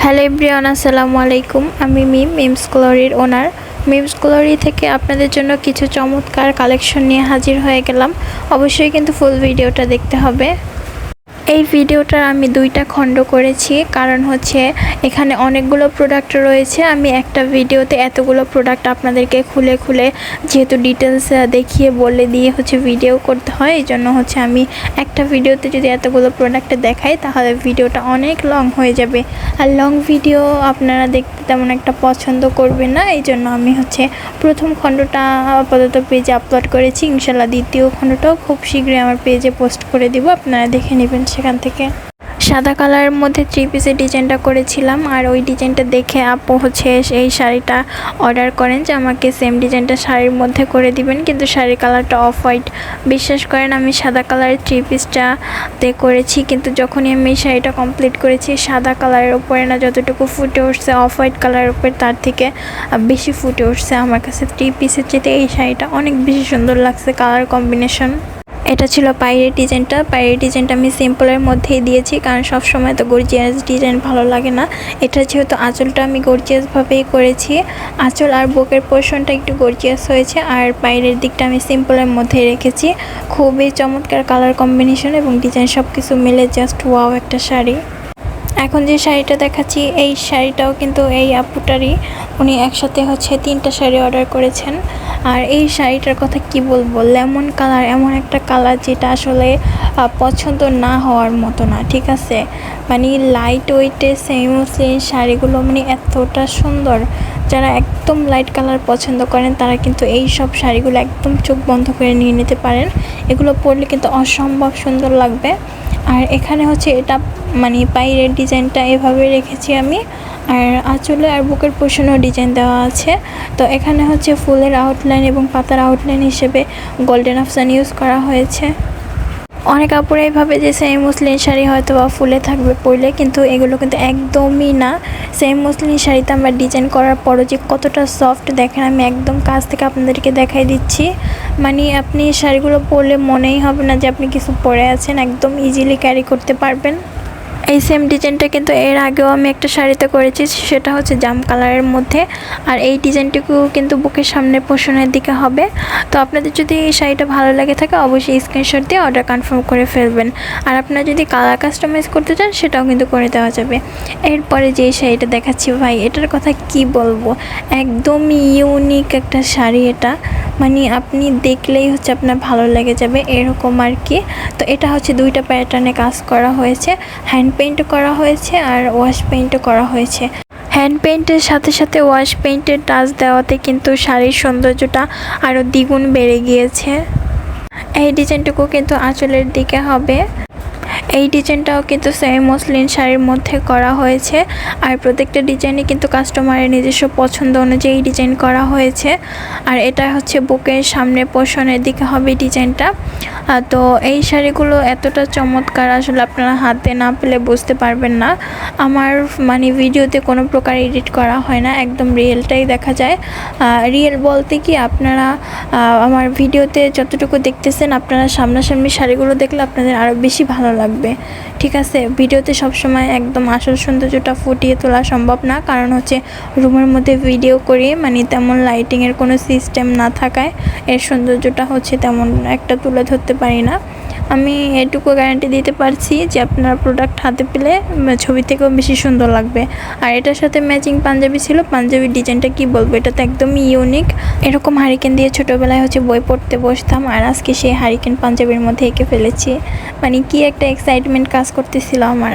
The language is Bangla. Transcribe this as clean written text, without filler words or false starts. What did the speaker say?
হ্যালো এভরিওয়ান, আসসালামু আলাইকুম। আমি মিমস গ্লোরির ওনার। মিমস গ্লোরি থেকে আপনাদের জন্য কিছু চমৎকার কালেকশন নিয়ে হাজির হয়ে গেলাম। অবশ্যই কিন্তু ফুল ভিডিওটা দেখতে হবে। এই ভিডিওটার আমি দুইটা খণ্ড করেছি, কারণ হচ্ছে এখানে অনেকগুলো প্রোডাক্ট রয়েছে। আমি একটা ভিডিওতে এতগুলো প্রোডাক্ট আপনাদেরকে খুলে খুলে যেহেতু ডিটেলস দেখিয়ে বলে দিয়ে ভিডিও করতে হয়, এই জন্য আমি একটা ভিডিওতে যদি এতগুলো প্রোডাক্ট দেখাই তাহলে ভিডিওটা অনেক লং হয়ে যাবে, আর লং ভিডিও আপনারা দেখতে তেমন একটা পছন্দ করবেন না। এই জন্য আমি প্রথম খণ্ডটা আপাতত পেজে আপলোড করেছি। ইনশাল্লাহ দ্বিতীয় খণ্ডটাও খুব শীঘ্রই আমার পেজে পোস্ট করে দিব, আপনারা দেখে নেবেন। সেখান থেকে সাদা কালারের মধ্যে 3 পিসের ডিজাইনটা করেছিলাম, আর ওই ডিজাইনটা দেখে আপু এই শাড়িটা অর্ডার করেন যে আমাকে সেম ডিজাইনটা শাড়ির মধ্যে করে দিবেন, কিন্তু শাড়ির কালারটা অফ হোয়াইট। বিশ্বাস করেন আমি সাদা কালারের 3 পিসটাতে করেছি, কিন্তু যখনই আমি এই শাড়িটা কমপ্লিট করেছি সাদা কালারের উপরে না যতটুকু ফুটে উঠছে অফ হোয়াইট কালারের উপরে তার থেকে বেশি ফুটে উঠছে। আমার কাছে 3 পিসের চেয়ে এই শাড়িটা অনেক বেশি সুন্দর লাগছে কালার কম্বিনেশন। এটা ছিল পায়ের ডিজাইনটা আমি সিম্পলের মধ্যেই দিয়েছি, কারণ সব সময় তো গর্জিয়াস ডিজাইন ভালো লাগে না। এটা যেহেতু আঁচলটা আমি গর্জিয়াসভাবেই করেছি, আঁচল আর বুকের পোর্শনটা একটু গর্জিয়াস হয়েছে, আর পায়ের দিকটা আমি সিম্পলের মধ্যেই রেখেছি। খুবই চমৎকার কালার কম্বিনেশন এবং ডিজাইন সব কিছু মিলে জাস্ট ওয়াও একটা শাড়ি। এখন যে শাড়িটা দেখাচ্ছি এই শাড়িটাও কিন্তু এই আপুটারই। উনি একসাথে 3টা শাড়ি অর্ডার করেছেন। আর এই শাড়িটার কথা কি বলবো, লেমন কালার, এমন একটা কালার যেটা আসলে পছন্দ না হওয়ার মতো না, ঠিক আছে। মানে লাইট ওয়েটের সেমি শাড়িগুলো এতটা সুন্দর। যারা একদম লাইট কালার পছন্দ করেন তারা কিন্তু এই সব শাড়িগুলো একদম চোখ বন্ধ করে নিয়ে নিতে পারেন। এগুলো পরলে কিন্তু অসম্ভব সুন্দর লাগবে। আর এখানে এটা পায়ের ডিজাইনটা এভাবে রেখেছি আমি, আর আঁচলে আর বুকের পোর্শনেও ডিজাইন দেওয়া আছে। তো এখানে ফুলের আউটলাইন এবং পাতার আউটলাইন হিসেবে গোল্ডেন আফসান ইউজ করা হয়েছে। অনেক আপুরাই ভাবে যে সেমি মসলিন শাড়ি হয়তো বা ফুলে থাকবে পরলে, কিন্তু এগুলো কিন্তু একদমই না। সেমি মসলিন শাড়িতে আমরা ডিজাইন করার পরও যে কতটা সফট দেখেন, আমি একদম কাছ থেকে আপনাদেরকে দেখাই দিচ্ছি। আপনি শাড়িগুলো পরলে মনেই হবে না যে আপনি কিছু পরে আছেন, একদম ইজিলি ক্যারি করতে পারবেন। এই সেম ডিজাইনটা কিন্তু এর আগেও আমি একটা শাড়িতে করেছি, সেটা জাম কালারের মধ্যে। আর এই ডিজাইনটুকু কিন্তু বুকের সামনে পোর্শনের দিকে হবে। তো আপনাদের যদি এই শাড়িটা ভালো লাগে থাকে অবশ্যই স্ক্রিনশট দিয়ে অর্ডার কনফার্ম করে ফেলবেন। আর আপনারা যদি কালার কাস্টমাইজ করতে চান সেটাও কিন্তু করে দেওয়া যাবে। এরপরে যে শাড়িটা দেখাচ্ছি ভাই, এটার কথা কি বলবো, একদমই ইউনিক একটা শাড়ি এটা। আপনি দেখলেই আপনার ভালো লেগে যাবে এরকম আর কি। তো এটা 2টা প্যাটার্নে কাজ করা হয়েছে, হ্যান্ড পেইন্ট করা হয়েছে আর ওয়াশ পেইন্টও করা হয়েছে। হ্যান্ড পেইন্টের সাথে সাথে ওয়াশ পেইন্টের টাচ দেওয়াতে কিন্তু শাড়ির সৌন্দর্যটা আরও দ্বিগুণ বেড়ে গিয়েছে। এই ডিজাইনটুকু কিন্তু আঁচলের দিকে হবে। এই ডিজাইনটাও কিন্তু সেমি মসলিন শাড়ির মধ্যে করা হয়েছে, আর প্রত্যেকটা ডিজাইনই কিন্তু কাস্টমারের নিজস্ব পছন্দ অনুযায়ী ডিজাইন করা হয়েছে। আর এটা বুকের সামনে পোর্শনের দিকে হবে ডিজাইনটা। তো এই শাড়িগুলো এতটা চমৎকার, আসলে আপনারা হাতে না পেলে বুঝতে পারবেন না। আমার ভিডিওতে কোনো প্রকার এডিট করা হয় না, একদম রিয়েলটাই দেখা যায়। রিয়েল বলতে কি, আপনারা আমার ভিডিওতে যতটুকু দেখতেছেন আপনারা সামনাসামনি শাড়িগুলো দেখলে আপনাদের আরও বেশি ভালো লাগবে, ঠিক আছে। ভিডিওতে সবসময় একদম আসল সৌন্দর্যটা ফুটিয়ে তোলা সম্ভব না, কারণ রুমের মধ্যে ভিডিও করি, তেমন লাইটিংয়ের কোনো সিস্টেম না থাকায় এর সৌন্দর্যটা তেমন একটা তুলে ধরতে পারি না। আমি এটুকু গ্যারান্টি দিতে পারছি যে আপনার প্রোডাক্ট হাতে পেলে ছবি থেকেও বেশি সুন্দর লাগবে। আর এটার সাথে ম্যাচিং পাঞ্জাবি ছিল, পাঞ্জাবির ডিজাইনটা কি বলবো, এটা তো একদমই ইউনিক। এরকম হারিকেন দিয়ে ছোটোবেলায় বই পড়তে বসতাম, আর আজকে সেই হারিকেন পাঞ্জাবির মধ্যে এঁকে ফেলেছি। কি একটা এক্সাইটমেন্ট কাজ করতেছিল আমার।